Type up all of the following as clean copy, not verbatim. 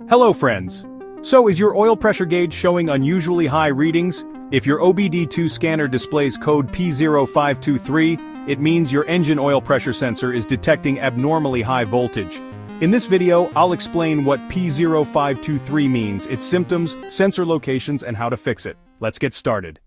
Hello friends! So is your oil pressure gauge showing unusually high readings? If your OBD2 scanner displays code P0523, it means your engine oil pressure sensor is detecting abnormally high voltage. In this video, I'll explain what P0523 means, its symptoms, sensor locations, and how to fix it. Let's get started.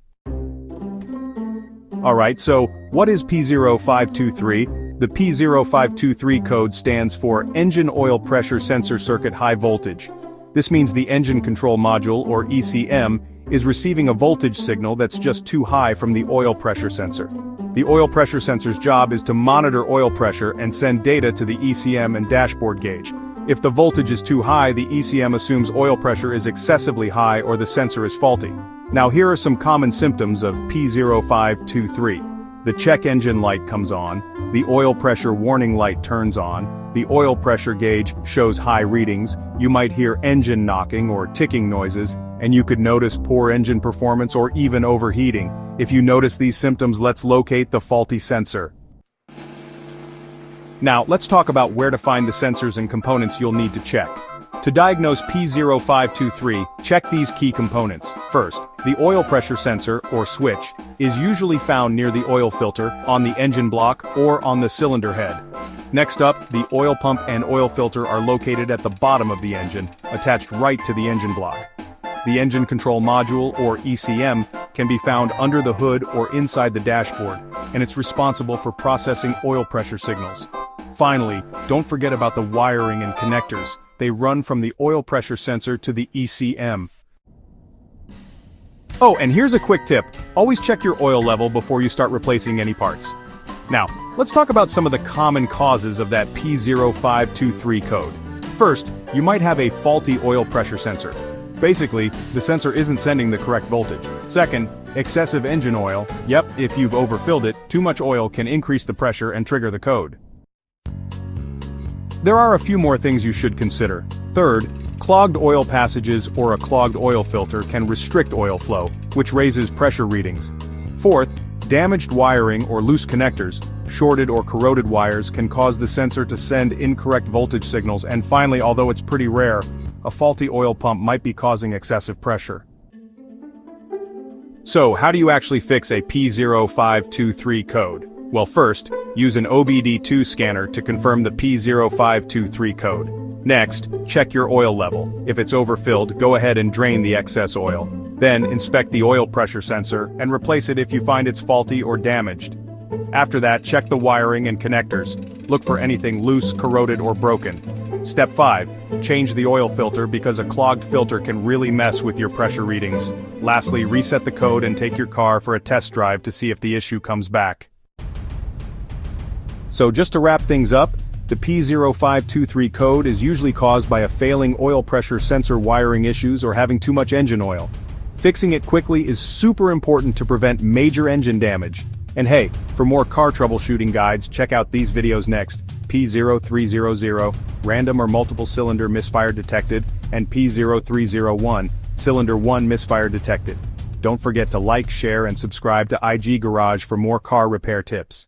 Alright, so what is P0523? The P0523 code stands for Engine Oil Pressure Sensor Circuit High Voltage. This means the Engine Control Module, or ECM, is receiving a voltage signal that's just too high from the oil pressure sensor. The oil pressure sensor's job is to monitor oil pressure and send data to the ECM and dashboard gauge. If the voltage is too high, the ECM assumes oil pressure is excessively high or the sensor is faulty. Now here are some common symptoms of P0523. The check engine light comes on, the oil pressure warning light turns on, the oil pressure gauge shows high readings, you might hear engine knocking or ticking noises, and you could notice poor engine performance or even overheating. If you notice these symptoms, let's locate the faulty sensor. Now, let's talk about where to find the sensors and components you'll need to check. To diagnose P0523, check these key components. First, the oil pressure sensor, or switch, is usually found near the oil filter, on the engine block, or on the cylinder head. Next up, the oil pump and oil filter are located at the bottom of the engine, attached right to the engine block. The Engine Control Module, or ECM, can be found under the hood or inside the dashboard, and it's responsible for processing oil pressure signals. Finally, don't forget about the wiring and connectors. They run from the oil pressure sensor to the ECM. Oh, and here's a quick tip. Always check your oil level before you start replacing any parts. Now, let's talk about some of the common causes of that P0523 code. First, you might have a faulty oil pressure sensor. Basically, the sensor isn't sending the correct voltage. Second, excessive engine oil. Yep, if you've overfilled it, too much oil can increase the pressure and trigger the code. There are a few more things you should consider. Third, clogged oil passages or a clogged oil filter can restrict oil flow, which raises pressure readings. Fourth, damaged wiring or loose connectors, shorted or corroded wires can cause the sensor to send incorrect voltage signals. And finally, although it's pretty rare, a faulty oil pump might be causing excessive pressure. So, how do you actually fix a P0523 code? Well, first, use an OBD2 scanner to confirm the P0523 code. Next, check your oil level. If it's overfilled, go ahead and drain the excess oil. Then, inspect the oil pressure sensor and replace it if you find it's faulty or damaged. After that, check the wiring and connectors. Look for anything loose, corroded, or broken. Step 5. Change the oil filter because a clogged filter can really mess with your pressure readings. Lastly, reset the code and take your car for a test drive to see if the issue comes back. So just to wrap things up, the P0523 code is usually caused by a failing oil pressure sensor wiring issues or having too much engine oil. Fixing it quickly is super important to prevent major engine damage. And hey, for more car troubleshooting guides, check out these videos next. P0300, random or multiple cylinder misfire detected, and P0301, cylinder 1 misfire detected. Don't forget to like, share, and subscribe to IG Garage for more car repair tips.